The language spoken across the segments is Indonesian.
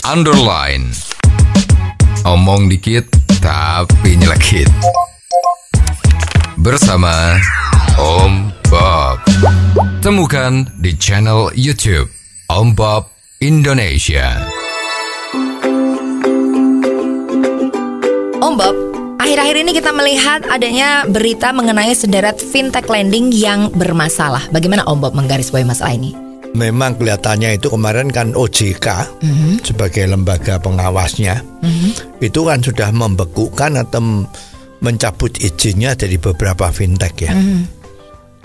underline. Omong dikit tapi nyelekit. Bersama Om Bob. Temukan di channel YouTube Om Bob Indonesia. Om Bob, akhir-akhir ini kita melihat adanya berita mengenai sederet fintech lending yang bermasalah. Bagaimana Om Bob menggarisbawahi masalah ini? Memang kelihatannya itu kemarin kan OJK sebagai lembaga pengawasnya itu kan sudah membekukan atau mencabut izinnya dari beberapa fintech ya.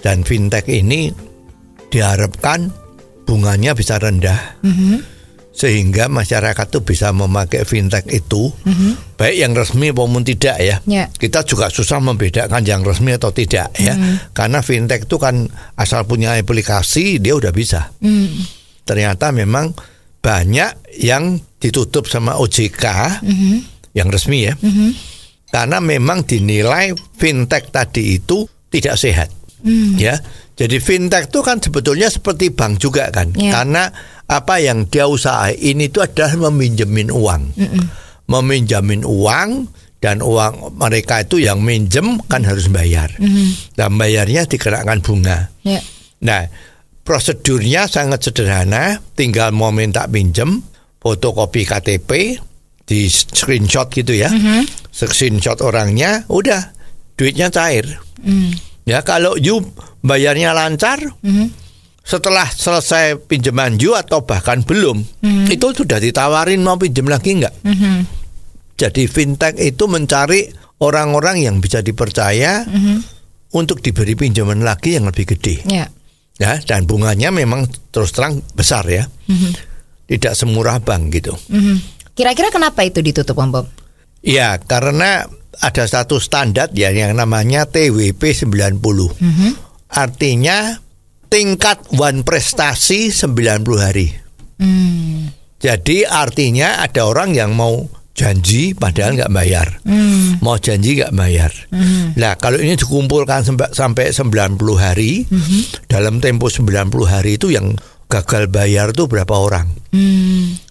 Dan fintech ini diharapkan bunganya bisa rendah sehingga masyarakat tuh bisa memakai fintech itu baik yang resmi maupun tidak ya. Kita juga susah membedakan yang resmi atau tidak ya. Karena fintech itu kan asal punya aplikasi dia udah bisa. Ternyata memang banyak yang ditutup sama OJK yang resmi ya. Karena memang dinilai fintech tadi itu tidak sehat. Ya. Jadi fintech itu kan sebetulnya seperti bank juga kan. Karena apa yang dia usahain itu adalah meminjemin uang. Meminjamin uang dan uang mereka itu yang minjem kan harus bayar. Dan bayarnya dikenakan bunga. Nah, prosedurnya sangat sederhana, tinggal mau minta pinjem, fotokopi KTP, di screenshot gitu ya. Screenshot orangnya, udah duitnya cair. Ya, kalau you bayarnya lancar, setelah selesai pinjaman you atau bahkan belum, itu sudah ditawarin mau pinjam lagi enggak. Jadi fintech itu mencari orang-orang yang bisa dipercaya untuk diberi pinjaman lagi yang lebih gede. Ya, dan bunganya memang terus terang besar ya. Tidak semurah bank gitu. Kira-kira kenapa itu ditutup Om Bob? Ya, karena ada satu standar ya yang namanya TWP 90. Artinya tingkat one prestasi 90 hari. Jadi artinya ada orang yang mau janji padahal nggak bayar. Mau janji nggak bayar. Nah, kalau ini dikumpulkan sampai 90 hari, dalam tempo 90 hari itu yang gagal bayar itu berapa orang?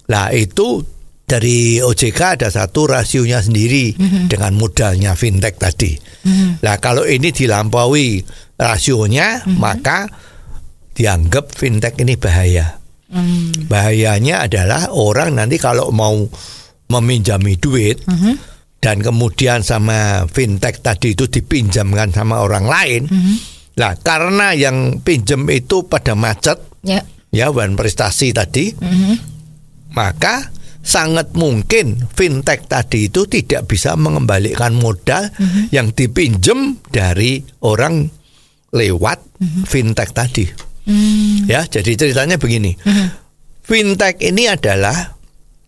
Nah, itu dari OJK ada satu rasionya sendiri dengan modalnya fintech tadi. Nah, kalau ini dilampaui rasionya, maka dianggap fintech ini bahaya. Bahayanya adalah orang nanti kalau mau meminjami duit dan kemudian sama fintech tadi itu dipinjamkan sama orang lain. Nah, karena yang pinjam itu pada macet, ya one prestasi tadi, maka sangat mungkin fintech tadi itu tidak bisa mengembalikan modal yang dipinjam dari orang lewat fintech tadi. Ya, jadi ceritanya begini. Fintech ini adalah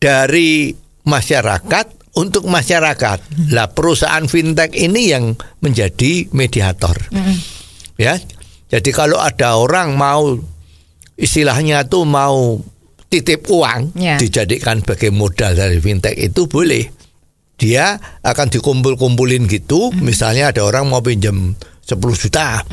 dari masyarakat untuk masyarakat. Lah, perusahaan fintech ini yang menjadi mediator. Ya. Jadi kalau ada orang mau istilahnya tuh mau titip uang dijadikan sebagai modal dari fintech itu boleh. Dia akan dikumpul-kumpulin gitu. Misalnya ada orang mau pinjam 10 juta.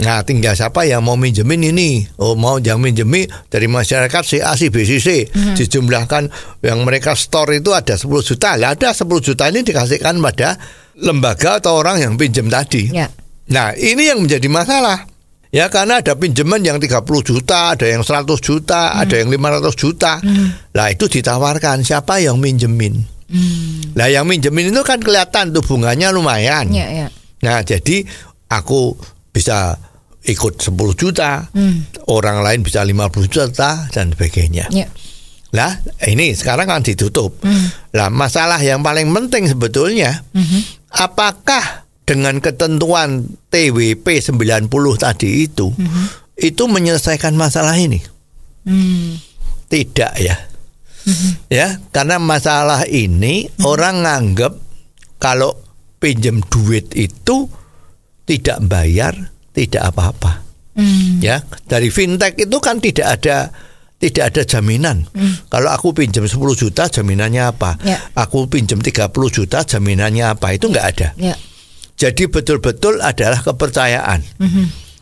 Nah, tinggal siapa yang mau minjemin ini? Oh, mau yang minjemi dari masyarakat si A, si B, si C. Dijumlahkan yang mereka store itu ada 10 juta. Lah, ada 10 juta ini dikasihkan pada lembaga atau orang yang pinjam tadi. Nah, ini yang menjadi masalah. Ya, karena ada pinjaman yang 30 juta, ada yang 100 juta, ada yang 500 juta. Lah, itu ditawarkan siapa yang minjemin. Lah, yang minjemin itu kan kelihatan tuh bunganya lumayan. Nah, jadi aku bisa ikut 10 juta, orang lain bisa 50 juta dan sebagainya. Lah, ini sekarang kan ditutup. Lah, masalah yang paling penting sebetulnya, apakah dengan ketentuan TWP 90 tadi itu menyelesaikan masalah ini? Tidak ya. Ya, karena masalah ini orang nganggap kalau pinjam duit itu tidak bayar, tidak apa-apa. Ya, dari fintech itu kan tidak ada jaminan. Kalau aku pinjam 10 juta jaminannya apa? Aku pinjam 30 juta jaminannya apa? Itu nggak ada. Jadi betul-betul adalah kepercayaan.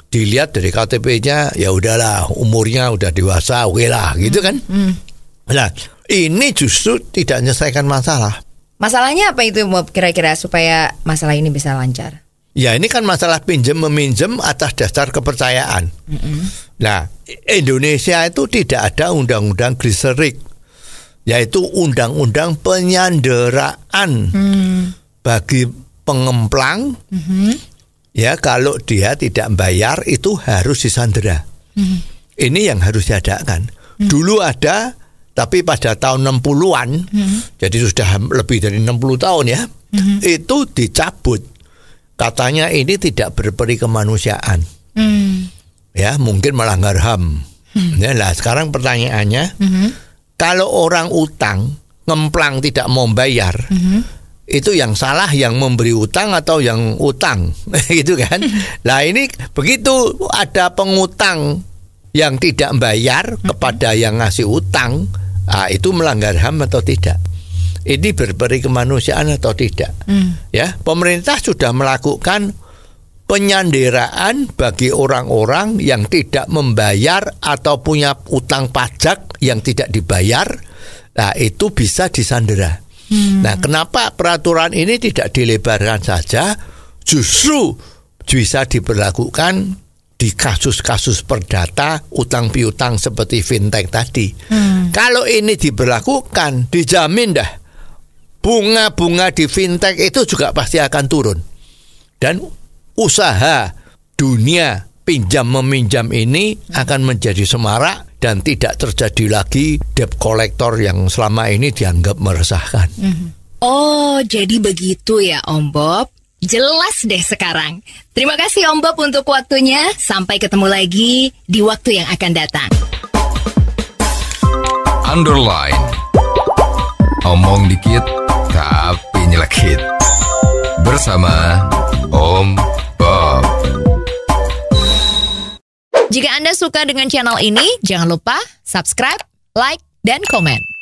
Dilihat dari KTP-nya, ya udahlah, umurnya udah dewasa, oke lah, gitu kan. Nah, Ini justru tidak menyelesaikan masalah. Masalahnya apa itu Bob kira-kira supaya masalah ini bisa lancar? Ya ini kan masalah pinjam meminjam atas dasar kepercayaan. Nah, Indonesia itu tidak ada undang-undang glycerik, yaitu undang-undang penyanderaan bagi pengemplang. Ya, kalau dia tidak bayar itu harus disandera. Ini yang harus diadakan. Dulu ada, tapi pada tahun 60-an, jadi sudah lebih dari 60 tahun ya, itu dicabut. Katanya ini tidak berperi kemanusiaan. Ya, mungkin melanggar HAM. Ya, lah sekarang pertanyaannya, kalau orang utang, ngemplang tidak mau bayar, itu yang salah yang memberi utang atau yang utang? Gitu kan. Nah ini begitu ada pengutang yang tidak bayar kepada yang ngasih utang, itu melanggar HAM atau tidak? Ini berperi kemanusiaan atau tidak? Ya, pemerintah sudah melakukan penyanderaan bagi orang-orang yang tidak membayar atau punya utang pajak yang tidak dibayar. Nah, itu bisa disandera. Nah, kenapa peraturan ini tidak dilebarkan saja, justru bisa diberlakukan di kasus-kasus perdata utang piutang seperti fintech tadi. Kalau ini diberlakukan, dijamin dah bunga-bunga di fintech itu juga pasti akan turun. Dan usaha dunia pinjam meminjam ini akan menjadi semarak dan tidak terjadi lagi debt collector yang selama ini dianggap meresahkan. Oh, jadi begitu ya Om Bob. Jelas deh sekarang. Terima kasih Om Bob untuk waktunya. Sampai ketemu lagi di waktu yang akan datang. Underline. Omong dikit tapi nyelekit. Bersama Om Bob. Jika Anda suka dengan channel ini, jangan lupa subscribe, like, dan komen.